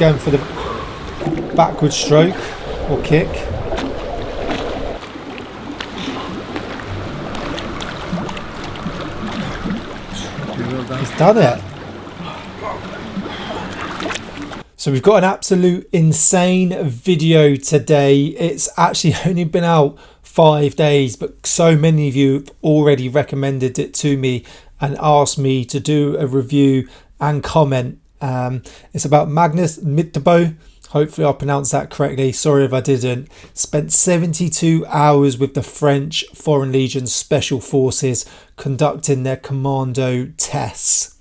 going for the backward stroke or kick. He's done it. So we've got an absolute insane video today. It's actually only been out 5 days, but so many of you have already recommended it to me and asked me to do a review and comment. It's about Magnus Midtbø. Hopefully I pronounced that correctly. Sorry if I didn't. Spent 72 hours with the French Foreign Legion Special Forces conducting their commando tests.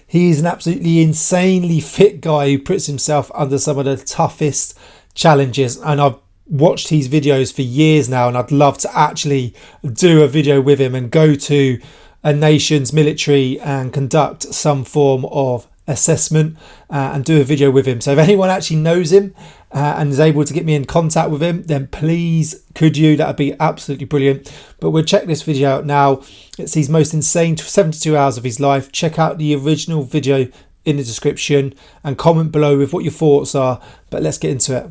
He is an absolutely insanely fit guy who puts himself under some of the toughest challenges, and I've watched his videos for years now, and I'd love to actually do a video with him and go to a nation's military and conduct some form of assessment and do a video with him. So if anyone actually knows him and is able to get me in contact with him, then please could you, that would be absolutely brilliant. But we'll check this video out now. It's his most insane 72 hours of his life. Check out the original video in the description and comment below with what your thoughts are, but let's get into it.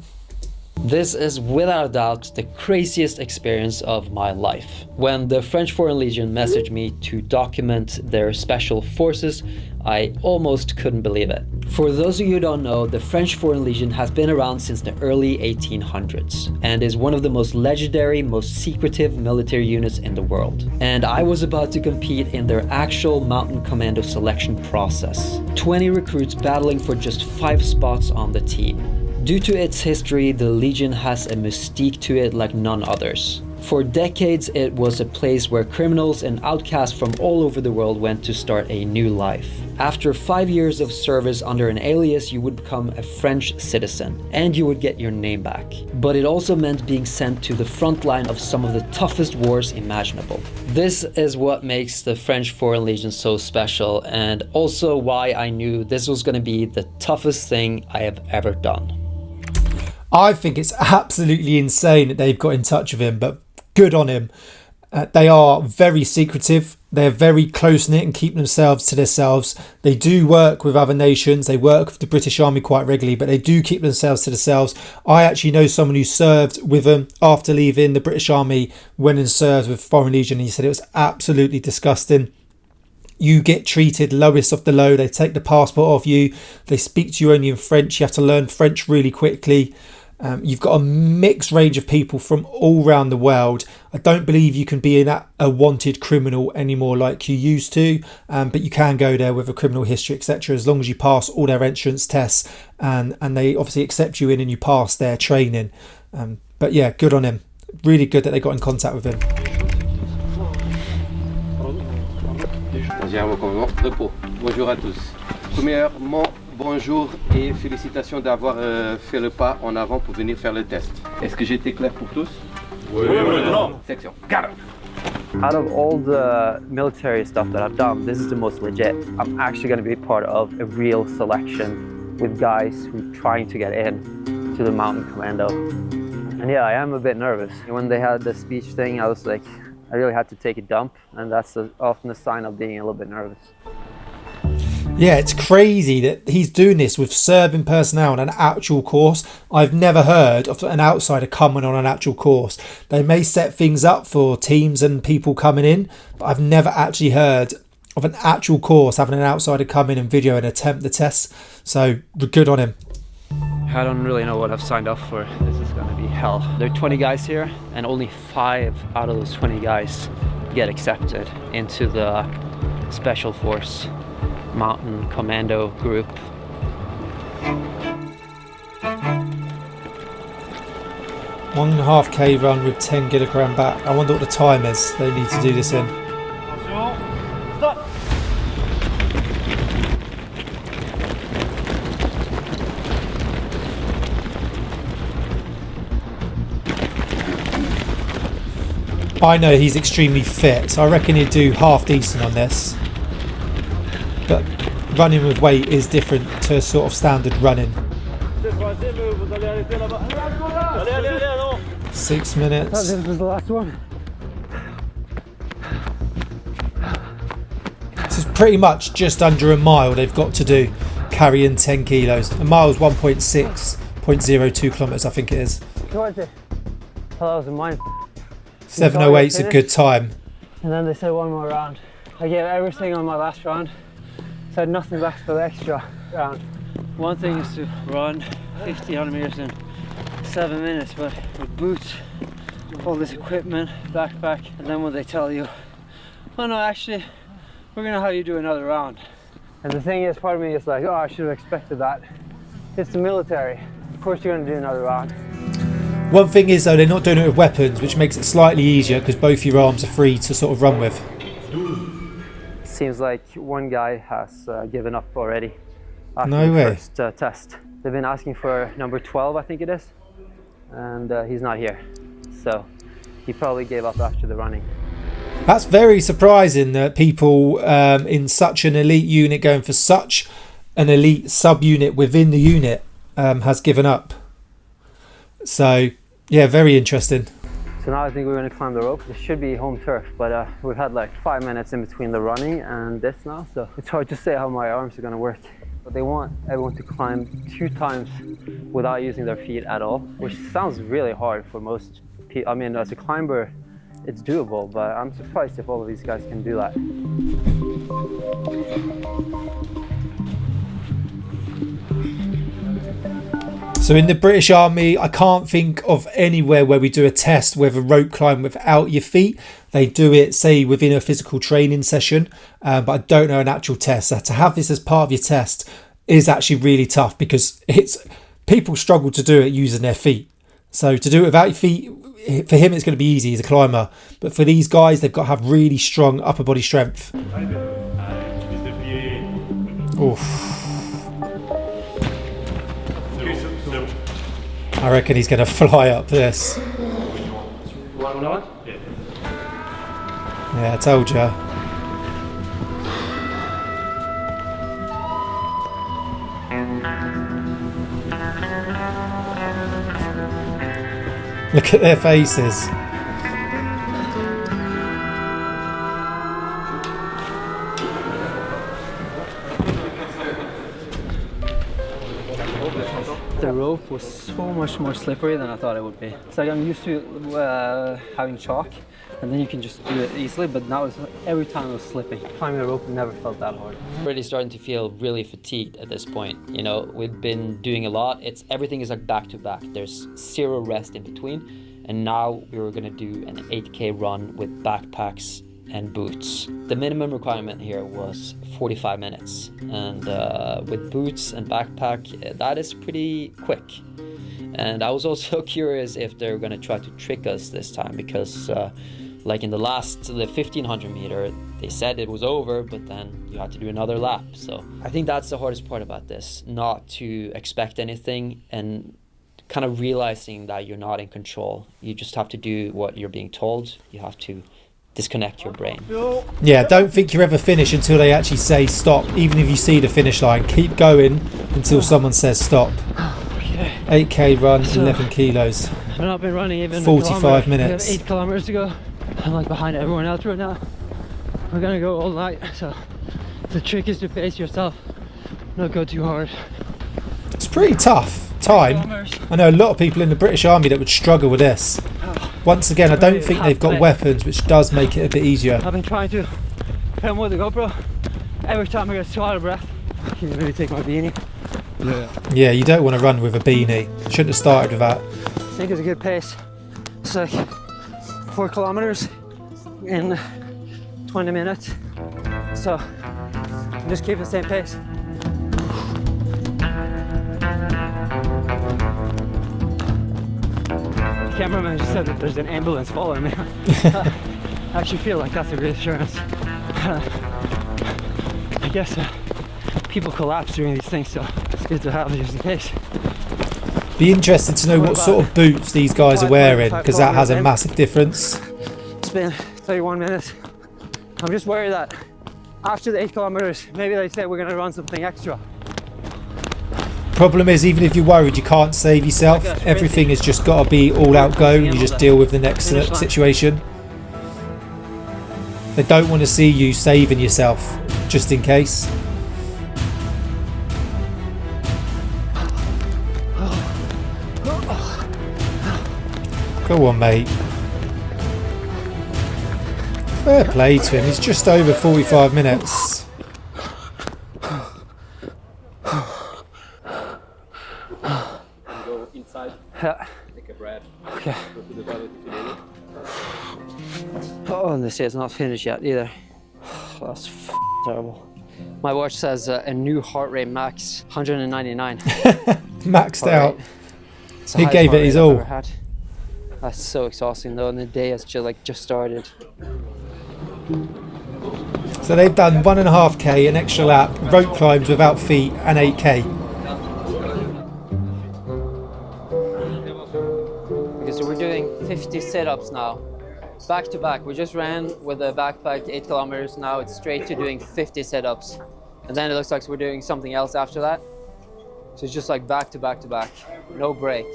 This is without a doubt the craziest experience of my life. When the French Foreign Legion messaged me to document their special forces, I almost couldn't believe it. For those of you who don't know, the French Foreign Legion has been around since the early 1800s and is one of the most legendary, most secretive military units in the world. And I was about to compete in their actual mountain commando selection process. 20 recruits battling for just 5 spots on the team. Due to its history, the Legion has a mystique to it like none others. For decades, it was a place where criminals and outcasts from all over the world went to start a new life. After 5 years of service under an alias, you would become a French citizen, and you would get your name back. But it also meant being sent to the front line of some of the toughest wars imaginable. This is what makes the French Foreign Legion so special, and also why I knew this was going to be the toughest thing I have ever done. I think it's absolutely insane that they've got in touch with him, but good on him. They are very secretive. They're very close-knit and keep themselves to themselves. They do work with other nations. They work with the British Army quite regularly, but they do keep themselves to themselves. I actually know someone who served with them after leaving the British Army, went and served with Foreign Legion. He said it was absolutely disgusting. You get treated lowest of the low. They take the passport off you. They speak to you only in French. You have to learn French really quickly. You've got a mixed range of people from all around the world. I don't believe you can be a wanted criminal anymore like you used to, but you can go there with a criminal history, etc., as long as you pass all their entrance tests and they obviously accept you in and you pass their training. But yeah, good on him. Really good that they got in contact with him. Bonjour à tous. Premièrement, bonjour et félicitations d'avoir fait le pas en avant pour venir faire le test. Est-ce que j'ai été clair pour tous? Oui. Section. Got it. Out of all the military stuff that I've done, this is the most legit. I'm actually going to be part of a real selection with guys who are trying to get in to the mountain commando. And yeah, I am a bit nervous. When they had the speech thing, I was like, I really had to take a dump, and that's often a sign of being a little bit nervous. Yeah, it's crazy that he's doing this with serving personnel on an actual course. I've never heard of an outsider coming on an actual course. They may set things up for teams and people coming in, but I've never actually heard of an actual course having an outsider come in and video and attempt the tests. So good on him. I don't really know what I've signed up for. This is going to be hell. There are 20 guys here, and only 5 out of those 20 guys get accepted into the Special Force Mountain Commando group. One 1.5K run with 10 kilogram back. I wonder what the time is they need to do this in. Stop. I know he's extremely fit, so I reckon he'd do half decent on this. But running with weight is different to sort of standard running. 6 minutes. This was the last one. This is pretty much just under a mile they've got to do. carrying 10 kilos. A mile's 1.6.02 kilometers, I think it is. Towards it. Well, that was in mine. 7:08 is a good time. And then they said one more round. I gave everything on my last round. So I had nothing left for the extra round. One thing is to run 1,500 meters in 7 minutes, but with boots, all this equipment, backpack, and then when they tell you, oh no, actually, we're gonna have you do another round. And the thing is, part of me is like, oh, I should have expected that. It's the military. Of course you're gonna do another round. One thing is though, they're not doing it with weapons, which makes it slightly easier because both your arms are free to sort of run with. Seems like one guy has given up already after No the way. first test. They've been asking for number 12, I think it is, and he's not here. So he probably gave up after the running. That's very surprising that people in such an elite unit going for such an elite subunit within the unit has given up. So yeah, very interesting. So now I think we're going to climb the rope. This should be home turf, but we've had like 5 minutes in between the running and this now, so it's hard to say how my arms are going to work. But they want everyone to climb 2 times without using their feet at all, which sounds really hard for most people. I mean, as a climber, it's doable, but I'm surprised if all of these guys can do that. So in the British Army, I can't think of anywhere where we do a test with a rope climb without your feet. They do it, say, within a physical training session, but I don't know an actual test. So to have this as part of your test is actually really tough because people struggle to do it using their feet. So to do it without your feet, for him it's going to be easy. He's a climber, but for these guys, they've got to have really strong upper body strength. Oof. I reckon he's going to fly up this. Yeah, I told you. Look at their faces. The rope was so much more slippery than I thought it would be. It's like I'm used to having chalk and then you can just do it easily, but now it's every time I was slipping. Climbing the rope never felt that hard. Really starting to feel really fatigued at this point. You know, we've been doing a lot. Everything is like back to back. There's 0 rest in between. And now we were gonna do an 8K run with backpacks and boots. The minimum requirement here was 45 minutes. And with boots and backpack, that is pretty quick. And I was also curious if they're gonna try to trick us this time because like in the 1500 meter, they said it was over, but then you had to do another lap. So I think that's the hardest part about this, not to expect anything and kind of realizing that you're not in control. You just have to do what you're being told. You have to disconnect your brain. Yeah, don't think you're ever finished until they actually say stop. Even if you see the finish line, keep going until someone says stop. 8K run, 11 kilos. I've not been running even 45 minutes. We have 8 kilometers to go. I'm like behind everyone else right now. We're gonna go all night, so the trick is to pace yourself, not go too hard. It's pretty tough time. I know a lot of people in the British Army that would struggle with this. Once again, I don't think they've got weapons, which does make it a bit easier. I've been trying to film with the GoPro. Every time I get so out of breath, can you maybe take my beanie? Yeah, you don't want to run with a beanie. Shouldn't have started with that. I think it's a good pace. It's like 4 kilometers in 20 minutes. So just keep the same pace. The cameraman just said that there's an ambulance following me. I actually feel like that's a reassurance. I guess people collapse during these things, so it's good to have just in case. Be interested to know what sort of boots these guys are wearing, because that has a massive difference. It's been 31 minutes. I'm just worried that after the 8 kilometers, maybe they say we're going to run something extra. Problem is, even if you're worried, you can't save yourself. Everything has just got to be all out go, and you just deal with the next situation. They don't want to see you saving yourself, just in case. Go on, mate. Fair play to him. He's just over 45 minutes. Go inside, Yeah. take a breath, Okay. go to the toilet if you need it. Oh, and they say it's not finished yet either. That's terrible. My watch says a new heart rate max 199. Maxed Heart out. rate. It's the He highest gave heart it his rate I've all. ever had. That's so exhausting though, and the day has just started. So they've done 1.5k, an extra lap, rope climbs without feet, and 8k. Okay, so we're doing 50 sit-ups now, back to back. We just ran with a backpack 8 kilometers. Now it's straight to doing 50 sit-ups, and then it looks like we're doing something else after that. So it's just like back to back to back, no break.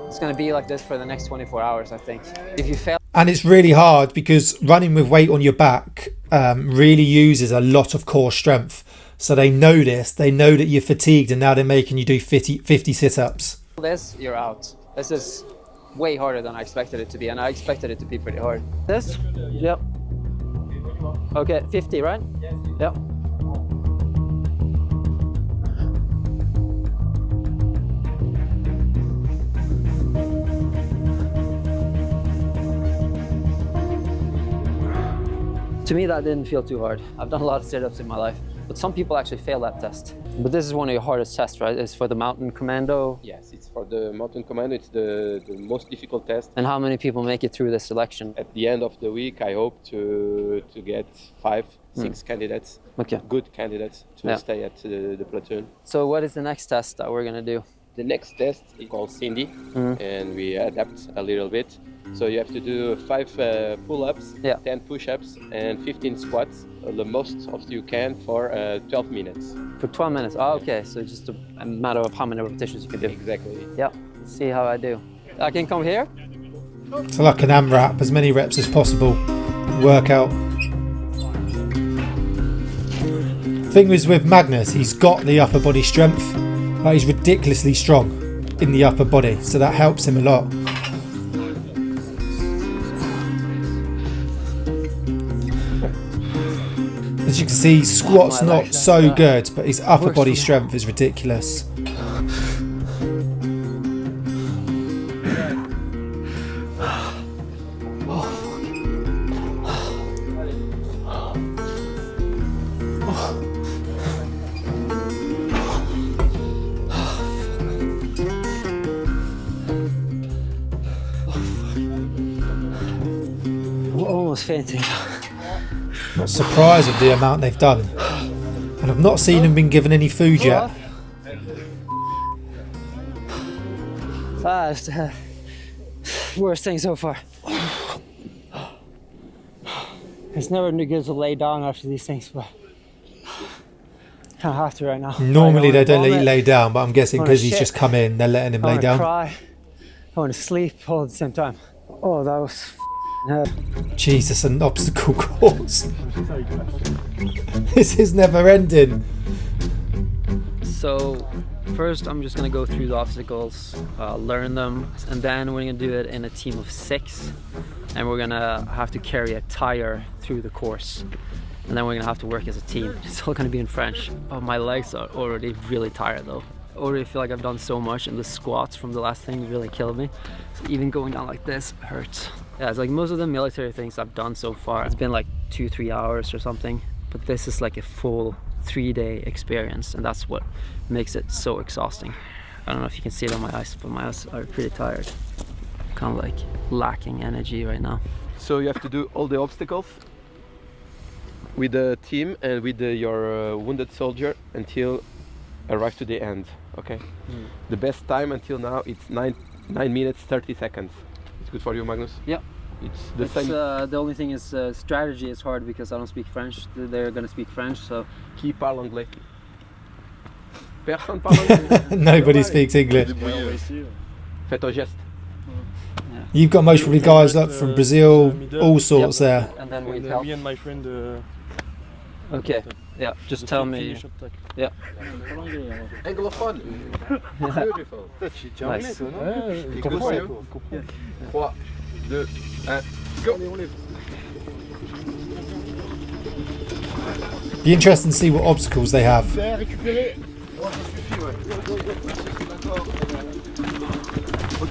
It's gonna be like this for the next 24 hours, I think. If you fail. And it's really hard because running with weight on your back really uses a lot of core strength. So they know this, they know that you're fatigued, and now they're making you do 50 sit-ups. This, you're out. This is way harder than I expected it to be, and I expected it to be pretty hard. This? Yep. Okay, 50, right? Yep. To me, that didn't feel too hard. I've done a lot of sit-ups in my life, but some people actually fail that test. But this is one of your hardest tests, right? It's for the mountain commando. Yes, it's for the mountain commando. It's the most difficult test. And how many people make it through this selection? At the end of the week, I hope to get 5, 6 candidates, Okay. good candidates, to Yeah. stay at the platoon. So what is the next test that we're gonna do? The next test is called Cindy, and we adapt a little bit. So you have to do 5 pull-ups, Yeah. 10 push-ups, and 15 squats, the most of you can for 12 minutes. For 12 minutes. Oh, okay. So it's just a matter of how many repetitions you can do. Exactly. Yeah. Let's see how I do. I can come here. So like an AMRAP, as many reps as possible. Workout. Thing is with Magnus, he's got the upper body strength, but he's ridiculously strong in the upper body, so that helps him a lot. As you can see, squat's not so good, but his upper body strength is ridiculous. I'm almost fainting. Not surprised with the amount they've done. And I've not seen them been given any food yet. It's the worst thing so far. It's never good to lay down after these things, but I have to right now. Normally they don't let you vomit. lay down, but I'm guessing I wanna because he's shit. just come in, they're letting him I lay want to down. cry. I want to sleep all at the same time. Oh, that was Jesus, an obstacle course. This is never ending. So first I'm just gonna go through the obstacles, learn them, and then we're gonna do it in a team of 6, and we're gonna have to carry a tire through the course, and then we're gonna have to work as a team. It's all gonna be in French. Oh, my legs are already really tired though. I already feel like I've done so much, and the squats from the last thing really killed me. So even going down like this hurts. Yeah, it's like most of the military things I've done so far, it's been like 2-3 hours or something, but this is like a full 3-day experience, and that's what makes it so exhausting. I don't know if you can see it on my eyes, but my eyes are pretty tired. Kind of like lacking energy right now. So you have to do all the obstacles with the team and with your wounded soldier until arrive to the end. Okay. The best time until now it's 9 minutes 30 seconds. It's good for you, Magnus. Yeah. It's the same. The only thing is strategy is hard because I don't speak French. They're gonna speak French, so. Qui parle anglais? Personne parle anglais. Nobody speaks English. Faites un geste. You've got most probably guys up from Brazil, all sorts there. And then we And help. me and my friend. Okay. Yeah, just tell me. Yeah. Anglophone. Beautiful. Nice. 3, 2, 1, go. Be interesting to see what obstacles they have.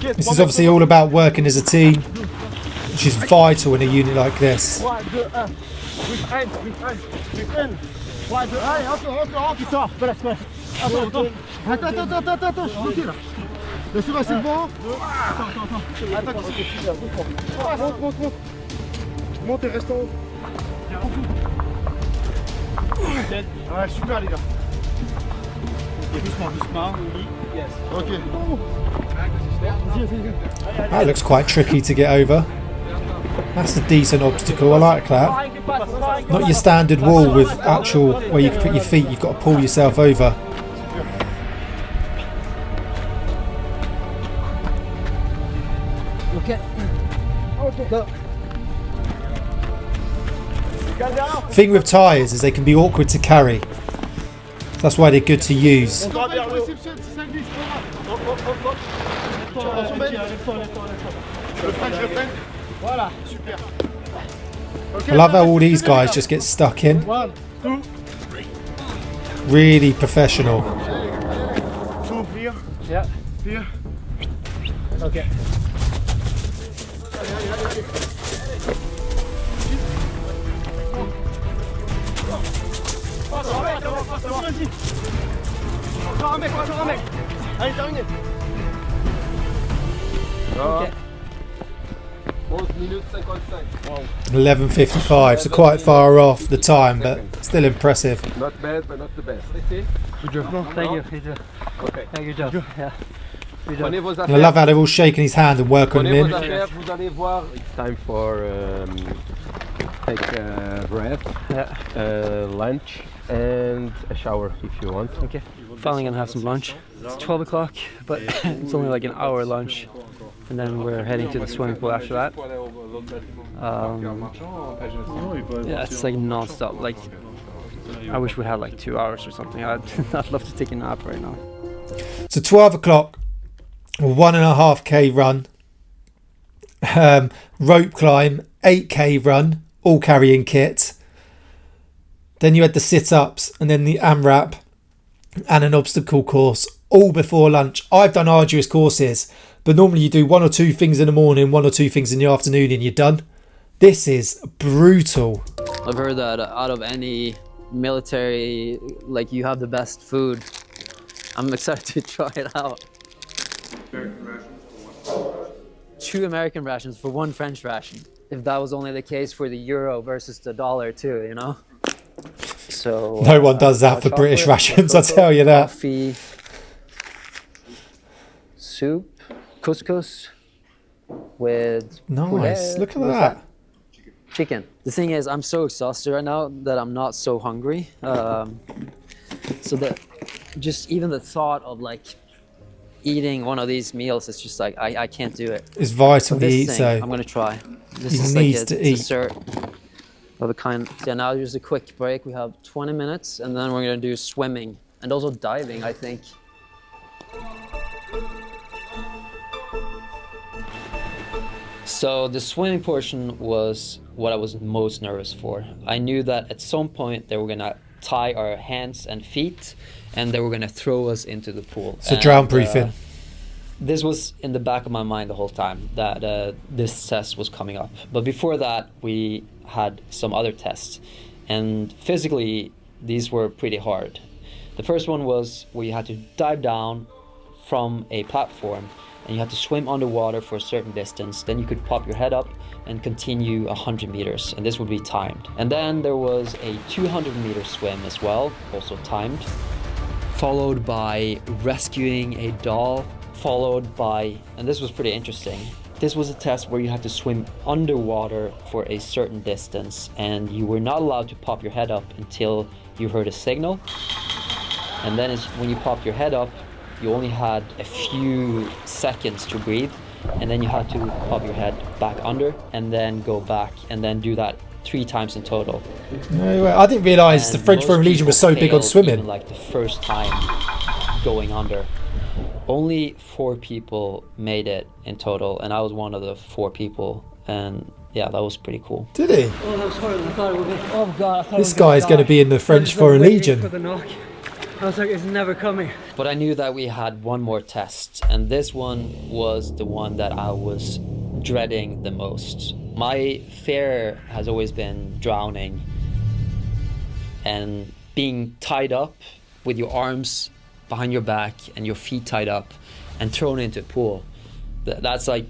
This is obviously all about working as a team, which is vital in a unit like this. 3, 2, 1. Ouais, allez, encore, plus tard. Balance. Attends. Tranquille. Laisse-moi, c'est bon. Attends. Monte. Monte et reste en haut. Ouais, super, les gars. Doucement, oui. Yes. Ok. That looks quite tricky to get over. That's a decent obstacle, I like that. Not your standard wall with actual where you can put your feet, you've got to pull yourself over. Okay. Go. Thing with tyres is they can be awkward to carry. That's why they're good to use. Voilà, super. I love how all these guys just get stuck in. 1, 2, Really professional. 2, clear. Yeah. Clear. Ok. Encore un mec. Allez, terminé. Ok. 11 minutes 55. 11:55, so quite far off the time, but still impressive. Not bad, but not the best. Good job. Thank you. Okay. Yeah, good job. Yeah. Good job. Prenez vos And I love how they're all shaking his hand and working Prenez him vos in. affaires, vous allez voir. It's time for take a breath, lunch, and a shower if you want. Okay. Finally gonna have some lunch. It's 12 o'clock, but it's only like an hour lunch. And then we're heading to the swimming pool after that. Yeah, it's like non-stop. Like, I wish we had like 2 hours or something. I'd love to take a nap right now. So 12 o'clock, 1.5k run, rope climb, 8k run, all carrying kit. Then you had the sit-ups and then the AMRAP and an obstacle course, all before lunch. I've done arduous courses, but normally you do 1 or 2 things in the morning, 1 or 2 things in the afternoon, and you're done. This is brutal. I've heard that out of any military, like, you have the best food. I'm excited to try it out. 2 American rations for 1 French ration. If that was only the case for the euro versus the dollar too, you know? So No one does that for British rations, I'll tell you that. Coffee, soup, couscous with Nice, poulet. look at What's that. Chicken. The thing is, I'm so exhausted right now that I'm not so hungry. So that just even the thought of like eating one of these meals is just like I can't do it. It's vital But to this eat, thing, so I'm gonna try. This he is like needs a to eat. dessert of a kind. Yeah, now there's a quick break. We have 20 minutes, and then we're gonna do swimming and also diving, I think. So the swimming portion was what I was most nervous for. I knew that at some point they were gonna tie our hands and feet, and they were gonna throw us into the pool. So And, drown proofing. This was in the back of my mind the whole time that this test was coming up. But before that, we had some other tests, and physically these were pretty hard. The first one was where you had to dive down from a platform and you had to swim underwater for a certain distance. Then you could pop your head up and continue 100 meters, and this would be timed. And then there was a 200-meter swim as well, also timed, followed by rescuing a doll, followed by, and this was pretty interesting, this was a test where you had to swim underwater for a certain distance, and you were not allowed to pop your head up until you heard a signal. And then when you popped your head up, you only had a few seconds to breathe, and then you had to pop your head back under and then go back and then do that 3 times in total. No way. I didn't realise the And French most Foreign Legion people was so big on failed swimming. even, like the first time going under. Only 4 people made it in total, and I was one of the 4 people. And yeah, that was pretty cool. Did he? Oh, that was horrible. I thought it would be. Oh God! I thought This guy is going to be in the French Foreign Legion. For the knock. I was like, it's never coming. But I knew that we had one more test, and this one was the one that I was dreading the most. My fear has always been drowning and being tied up with your arms behind your back and your feet tied up and thrown into a pool. That's like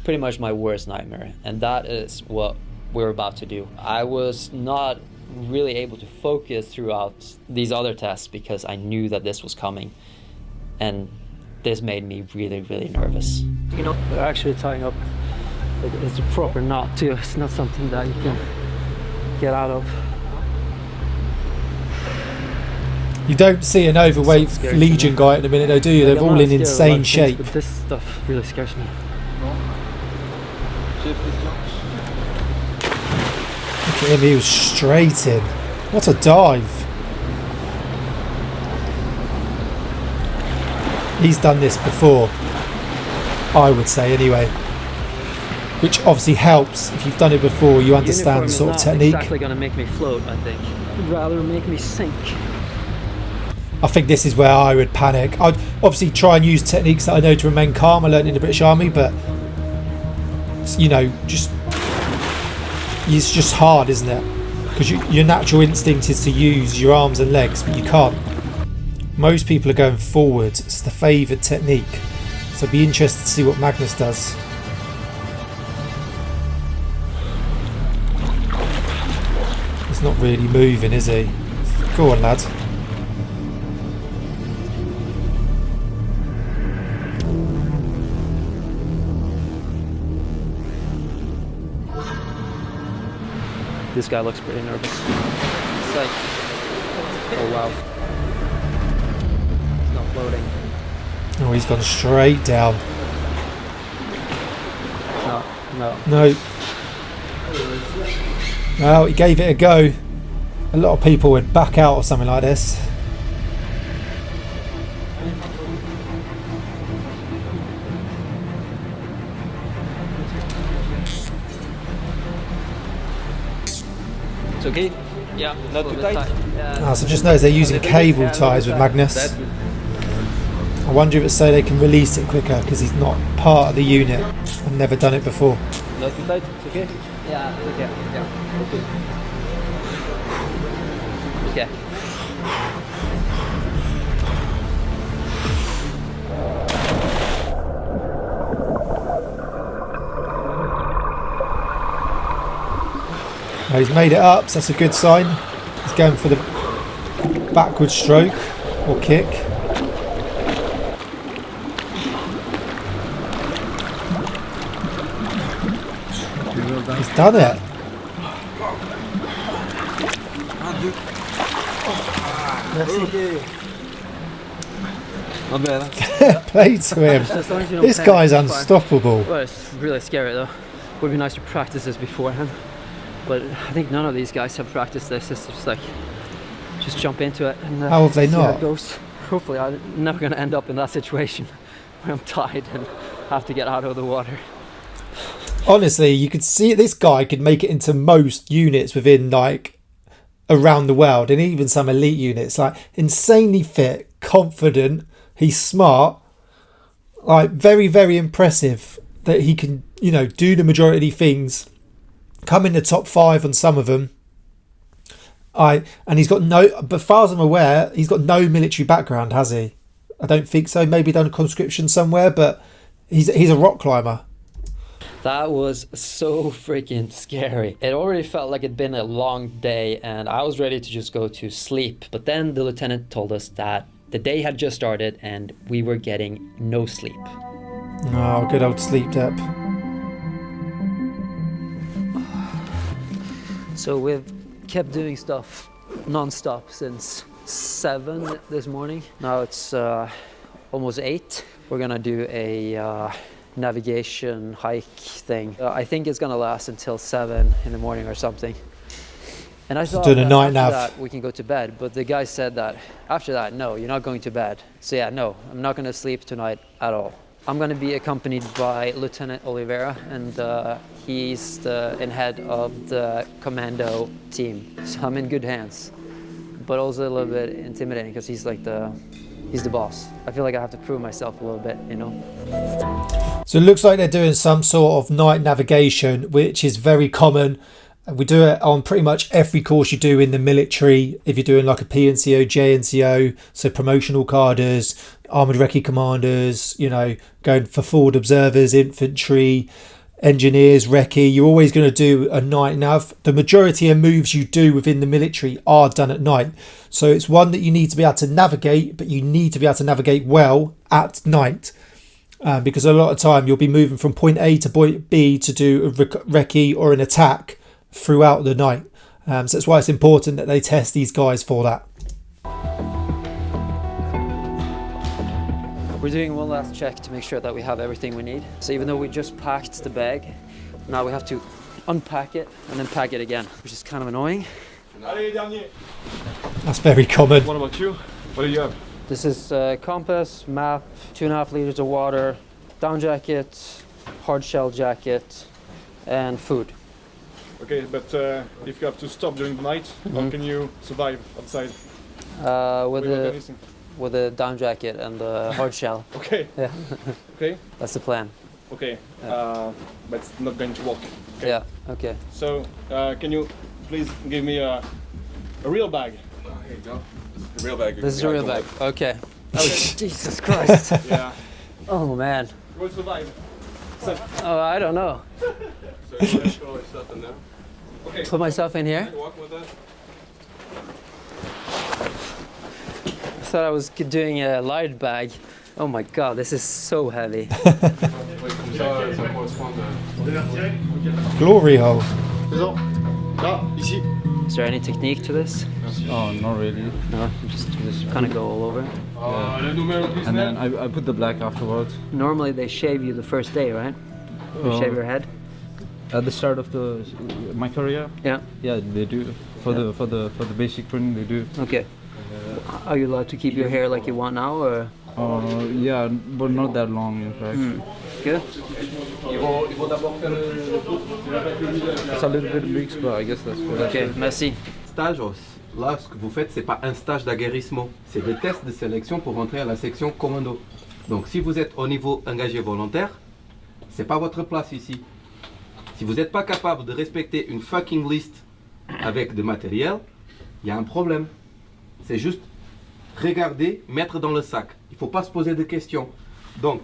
pretty much my worst nightmare, and that is what we're about to do. I was not really able to focus throughout these other tests because I knew that this was coming, and this made me really, really nervous. You know, they're actually tying up. It's a proper knot too. It's not something that you can get out of. You don't see an overweight Legion guy at the minute though, do you? They're all in insane shape. But this stuff really scares me. Look at him, he was straight in. What a dive. He's done this before, I would say anyway. Which obviously helps. If you've done it before, you understand the sort of technique. It's exactly going to make me float, I think. It'd rather make me sink. I think this is where I would panic. I'd obviously try and use techniques that I know to remain calm. I learned in the British Army, but you know, it's just hard, isn't it? Because your natural instinct is to use your arms and legs, but you can't. Most people are going forward. It's the favoured technique. So be interested to see what Magnus does. He's not really moving, is he? Go on, lad. This guy looks pretty nervous. It's like, oh wow. It's not floating. Oh, he's gone straight down. No. No. Well, he gave it a go. A lot of people would back out or something like this. It's okay? Yeah, not too tight. So just notice they're using cable ties with Magnus. I wonder if it's so they can release it quicker because he's not part of the unit. I've never done it before. Not too tight, it's okay? Yeah, okay. Okay. Well, he's made it up, so that's a good sign. He's going for the backward stroke or kick. He's done it. Play to him. This guy's unstoppable. Well, it's really scary though. Would be nice to practice this beforehand. But I think none of these guys have practiced this. It's just like, just jump into it and how have they see how not? it goes. Hopefully I'm never going to end up in that situation where I'm tied and have to get out of the water. Honestly, you could see this guy could make it into most units within like around the world, and even some elite units. Like insanely fit, confident. He's smart. Like very, very impressive that he can, you know, do the majority of things. Come in the top 5 on some of them. And he's got no, but as far as I'm aware, he's got no military background, has he? I don't think so. Maybe done a conscription somewhere, but he's a rock climber. That was so freaking scary. It already felt like it'd been a long day and I was ready to just go to sleep. But then the lieutenant told us that the day had just started and we were getting no sleep. Oh, good old sleep dep. So we've kept doing stuff non-stop since 7 this morning. Now it's almost 8. We're gonna do a navigation hike thing. I think it's gonna last until 7 in the morning or something. And I thought doing a that night after nav. that we can go to bed, but the guy said that after that, no, you're not going to bed. So yeah, no, I'm not going to sleep tonight at all. I'm going to be accompanied by Lieutenant Oliveira, and he's the head of the commando team. So I'm in good hands, but also a little bit intimidating because he's like he's the boss. I feel like I have to prove myself a little bit, you know. So it looks like they're doing some sort of night navigation, which is very common. And we do it on pretty much every course you do in the military. If you're doing like a PNCO, JNCO, so promotional carders, armoured recce commanders, you know, going for forward observers, infantry, engineers, recce, you're always going to do a night nav. The majority of moves you do within the military are done at night. So it's one that you need to be able to navigate, but you need to be able to navigate well at night. Because a lot of time you'll be moving from point A to point B to do a recce or an attack throughout the night. So that's why it's important that they test these guys for that. We're doing one last check to make sure that we have everything we need. So even though we just packed the bag, now we have to unpack it and then pack it again, which is kind of annoying. That's very common. What about you? What do you have? This is compass, map, 2.5 liters of water, down jacket, hard shell jacket, and food. Okay, but if you have to stop during the night, how can you survive outside? With a down jacket and a hard shell. Okay. Yeah. Okay. That's the plan. Okay. But it's not going to work. Okay. Yeah. Okay. So can you please give me a real bag? Here you go. This is the real bag. This is a real bag. Okay. Oh Jesus Christ. Yeah. Oh man. You will survive. Oh, I don't know. So you want to put all your stuff in there? Okay. Put myself in here. You walking with that? I thought I was doing a light bag. Oh my god, this is so heavy. Oui, comme ça correspond à... Glory hole. Faisons. Là, ici. Is there any technique to this? Oh, not really. No, just kind of go all over. Le numéro 19. And then I put the black afterwards. Normally they shave you the first day, right? They shave your head. At the start of my career, Yeah. yeah, they do. For the basic printing, they do. Okay. Are you allowed to keep your hair like you want now, or? Yeah, but not that long, in fact. Good. Ils vont d'abord faire le tour. It's a little bit mixed, but I guess that's good. Okay. Merci. Stage, là, ce que vous faites, c'est pas un stage d'aguerrissement, c'est des tests de sélection pour rentrer à la section commando. Donc, si vous êtes au niveau engagé volontaire, c'est pas votre place ici. Si vous n'êtes pas capable de respecter une fucking liste avec de matériel, il y a un problème. C'est juste regarder, mettre dans le sac. Il ne faut pas se poser de questions. Donc,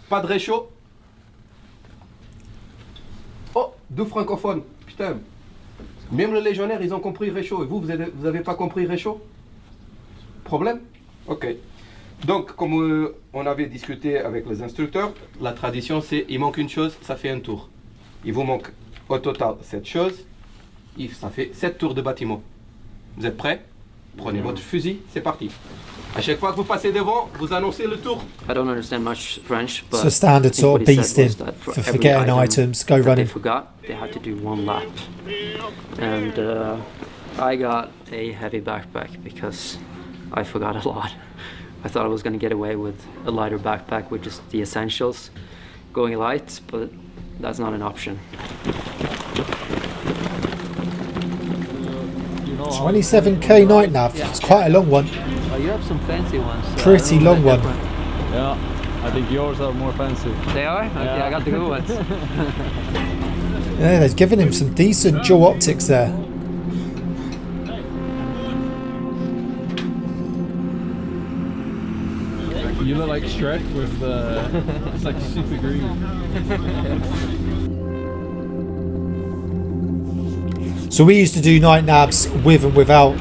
pas de réchaud. Oh, deux francophones. Putain. Même les légionnaires, ils ont compris réchaud. Et vous avez pas compris réchaud? Problème? Ok. Donc, comme on avait discuté avec les instructeurs, la tradition, c'est il manque une chose, ça fait un tour. Il vous manque au total 7 choses. Ça fait 7 tours de bâtiment. Vous êtes prêts? Prenez votre fusil, c'est parti. À chaque fois que vous passez devant, vous annoncez le tour. I don't understand much French, but So standard I think sort what of he said beasting was that for for every forgetting item items, go that they running. forgot, they had to do one lap. And I got a heavy backpack because I forgot a lot. I thought I was going to get away with a lighter backpack with just the essentials, going light, but that's not an option. 27k night nav. It's quite a long one. Oh, you have some fancy ones. Pretty long one. Yeah, I think yours are more fancy. They are? Okay, I got the good ones. Yeah, they've given him some decent dual optics there. You look like Shrek with it's like super green. So we used to do night navs with and without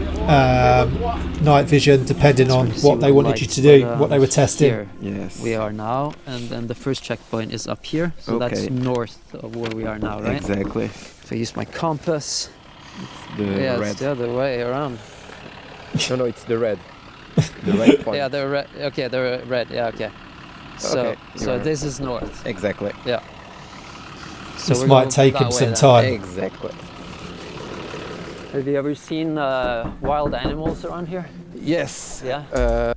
night vision, depending on what they wanted you to do, what they were testing. Here Yes. we are now, and then the first checkpoint is up here, so that's Okay. north of where we are now, right? Exactly. If I use my compass, The yeah, red. it's the other way around. No, it's the red. The red point. Yeah, they're red. Okay, they're red. Yeah, okay. So, Okay, so you're this is north. Exactly. Yeah. So This we're might going take that him way some then. time. Exactly. Have you ever seen wild animals around here? Yes. Yeah.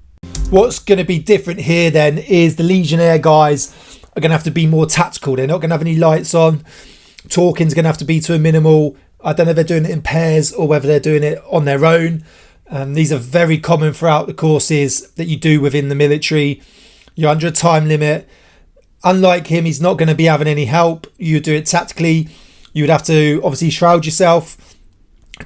What's going to be different here then is the Legionnaire guys are going to have to be more tactical. They're not going to have any lights on. Talking's going to have to be to a minimal. I don't know if they're doing it in pairs or whether they're doing it on their own. These are very common throughout the courses that you do within the military. You're under a time limit. Unlike him, he's not going to be having any help. You do it tactically. You would have to obviously shroud yourself,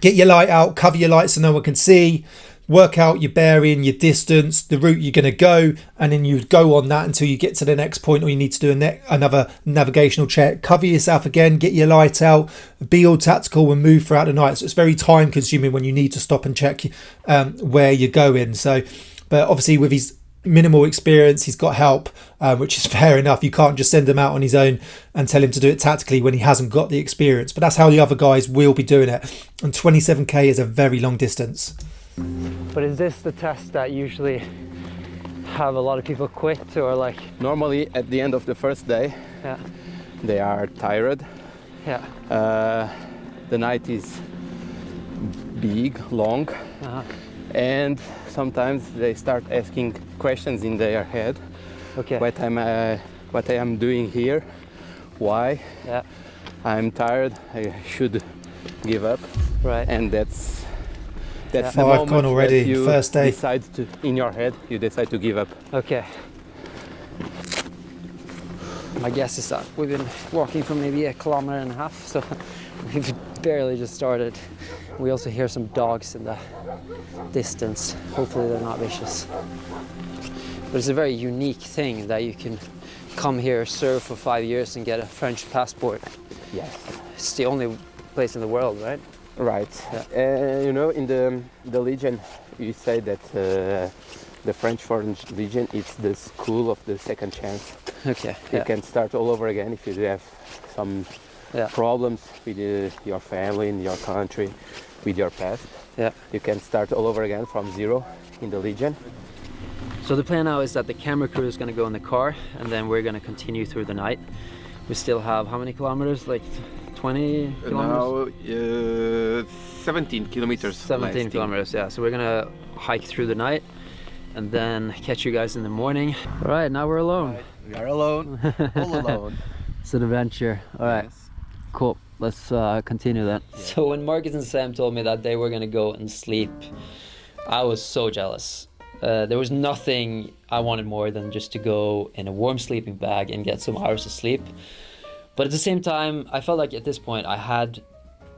get your light out, cover your light so no one can see, work out your bearing, your distance, the route you're going to go, and then you would go on that until you get to the next point, or you need to do another navigational check. Cover yourself again, get your light out, be all tactical and move throughout the night. So it's very time consuming when you need to stop and check where you're going. So, but obviously with his minimal experience, he's got help, which is fair enough. You can't just send him out on his own and tell him to do it tactically when he hasn't got the experience. But that's how the other guys will be doing it. And 27k is a very long distance. But is this the test that usually have a lot of people quit, or like? Normally at the end of the first day, Yeah. they are tired. Yeah. The night is big, long, and sometimes they start asking questions in their head. Okay. What I am doing here? Why? Yeah. I'm tired. I should give up. Right. And that's the I've moment gone already. that you First day. decide to, in your head, you decide to give up. Okay. My guess is that we've been walking for maybe 1.5 kilometers, so we've barely just started. We also hear some dogs in the distance. Hopefully they're not vicious. But it's a very unique thing that you can come here, serve for 5 years and get a French passport. Yes. It's the only place in the world, right? Right. Yeah. You know, in the Legion, you say that the French Foreign Legion is the school of the second chance. Okay. You can start all over again if you do have some problems with your family, in your country, with your past. Yeah. You can start all over again from zero in the Legion. So the plan now is that the camera crew is going to go in the car, and then we're going to continue through the night. We still have how many kilometers? Like 20 kilometers? Now 17 kilometers. 17 kilometers, yeah. So we're gonna hike through the night and then catch you guys in the morning. All right, now we're alone. We are alone, all alone. It's an adventure. All right, cool. Let's continue then. So when Marcus and Sam told me that they were gonna go and sleep, I was so jealous. There was nothing I wanted more than just to go in a warm sleeping bag and get some hours of sleep. But at the same time, I felt like at this point I had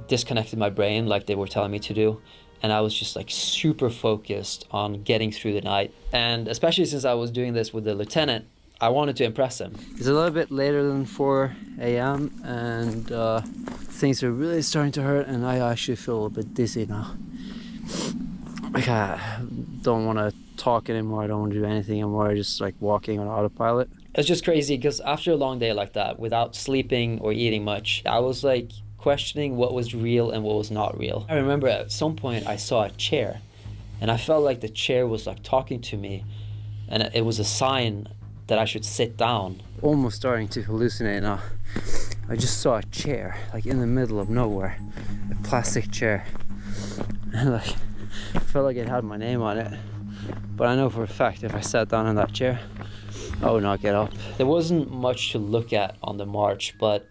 disconnected my brain like they were telling me to do. And I was just like super focused on getting through the night. And especially since I was doing this with the lieutenant, I wanted to impress him. It's a little bit later than 4 a.m. and things are really starting to hurt, and I actually feel a bit dizzy now. Like I don't want to talk anymore, I don't want to do anything anymore, just like walking on autopilot. It's just crazy because after a long day like that, without sleeping or eating much, I was like questioning what was real and what was not real. I remember at some point I saw a chair and I felt like the chair was like talking to me, and it was a sign that I should sit down. Almost starting to hallucinate now. I just saw a chair like in the middle of nowhere, a plastic chair, and like I felt like it had my name on it. But I know for a fact if I sat down in that chair, I would not get up. There wasn't much to look at on the march, but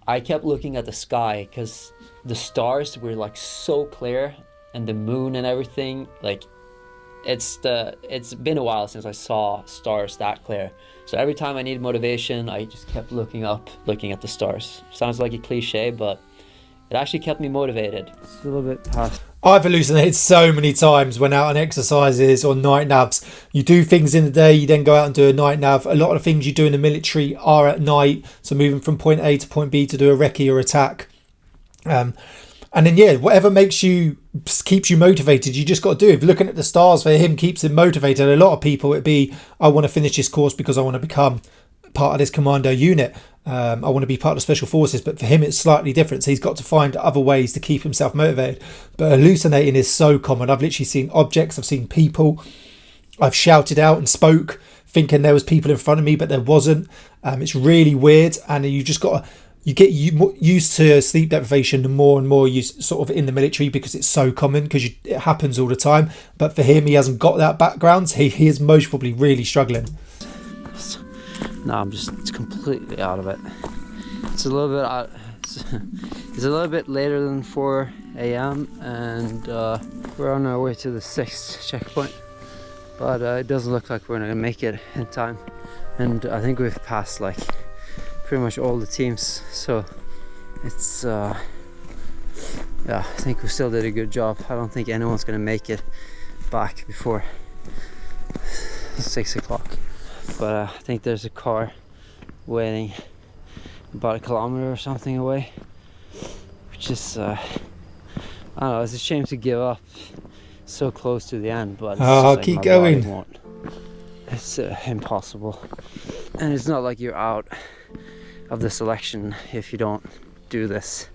I kept looking at the sky because the stars were like so clear, and the moon and everything. Like it's been a while since I saw stars that clear. So every time I needed motivation, I just kept looking up, looking at the stars. Sounds like a cliche, but it actually kept me motivated. It's a little bit past. I've hallucinated so many times when out on exercises or night navs. You do things in the day, you then go out and do a night nav. A lot of the things you do in the military are at night. So moving from point A to point B to do a recce or attack. And then, yeah, whatever keeps you motivated, you just got to do. If looking at the stars for him keeps him motivated, a lot of people, it'd be, I want to finish this course because I want to become part of this commando unit. I want to be part of special forces, but for him it's slightly different. So he's got to find other ways to keep himself motivated. But hallucinating is so common. I've literally seen objects, I've seen people, I've shouted out and spoke thinking there was people in front of me, but there wasn't. It's really weird, and you just got to you get used to sleep deprivation the more and more you sort of in the military, because it's so common, because it happens all the time. But for him, he hasn't got that background, so he is most probably really struggling. No, I'm just completely out of it. It's a little bit out. It's a little bit later than 4 a.m. and we're on our way to the 6th checkpoint, but it doesn't look like we're gonna make it in time. And I think we've passed like pretty much all the teams, so it's yeah, I think we still did a good job. I don't think anyone's gonna make it back before 6 o'clock, but I think there's a car waiting about 1 kilometer or something away, which is I don't know, it's a shame to give up so close to the end, but it's just like keep my going. body won't. It's impossible, and it's not like you're out of the selection if you don't do this.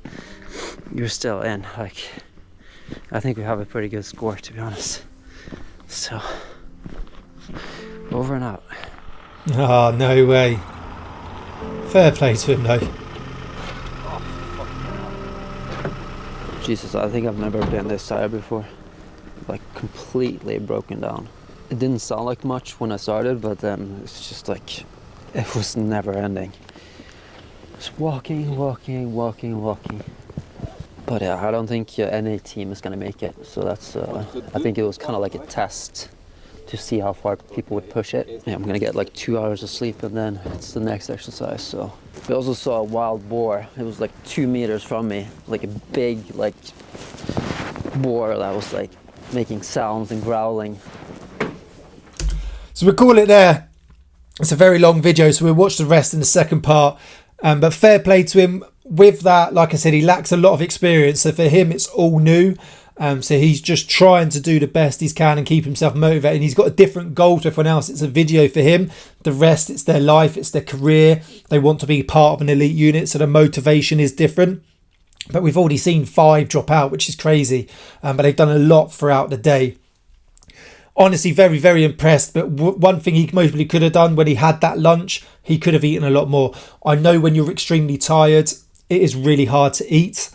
You're still in. Like, I think we have a pretty good score, to be honest. So, over and out. Oh, no way. Fair play to him though. Jesus, I think I've never been this tired before. Like, completely broken down. It didn't sound like much when I started, but then it's just like, it was never ending. Just walking. But yeah, I don't think any team is gonna make it. So that's, I think it was kind of like a test to see how far people would push it. Yeah, I'm gonna get like 2 hours of sleep and then it's the next exercise. So we also saw a wild boar. It was like 2 meters from me, like a big like boar that was like making sounds and growling. So we'll call it there. It's a very long video, so we'll watch the rest in the second part. But fair play to him with that. Like I said, he lacks a lot of experience, so for him it's all new. So he's just trying to do the best he can and keep himself motivated. And he's got a different goal to everyone else. It's a video for him. The rest, it's their life, it's their career. They want to be part of an elite unit, so the motivation is different. But we've already seen 5 drop out, which is crazy. But they've done a lot throughout the day. Honestly, very, very impressed. But one thing he most probably could have done when he had that lunch, he could have eaten a lot more. I know when you're extremely tired, it is really hard to eat.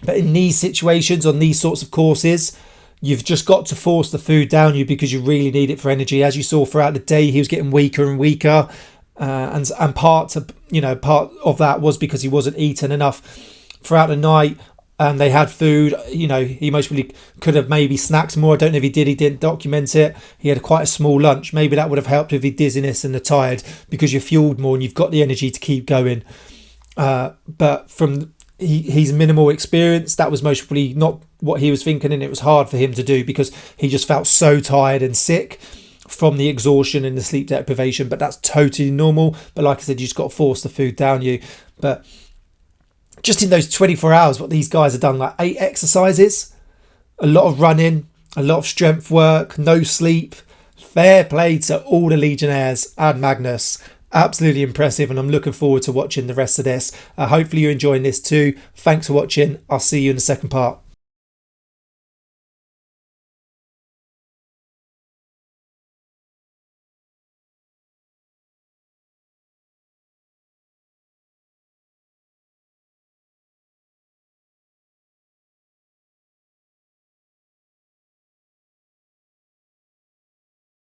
But in these situations, on these sorts of courses, you've just got to force the food down you because you really need it for energy. As you saw throughout the day, he was getting weaker and weaker. And part of that was because he wasn't eating enough throughout the night. They had food, he most probably could have maybe snacked more. I don't know if he did, he didn't document it. He had quite a small lunch. Maybe that would have helped with the dizziness and the tired, because you're fueled more and you've got the energy to keep going. But from he's minimal experience, that was most probably not what he was thinking, and it was hard for him to do because he just felt so tired and sick from the exhaustion and the sleep deprivation. But that's totally normal. But like I said, you just got to force the food down you. But just in those 24 hours, what these guys have done, like 8 exercises, a lot of running, a lot of strength work, no sleep. Fair play to all the Legionnaires and Magnus. Absolutely impressive, and I'm looking forward to watching the rest of this. Hopefully you're enjoying this too. Thanks for watching. I'll see you in the second part.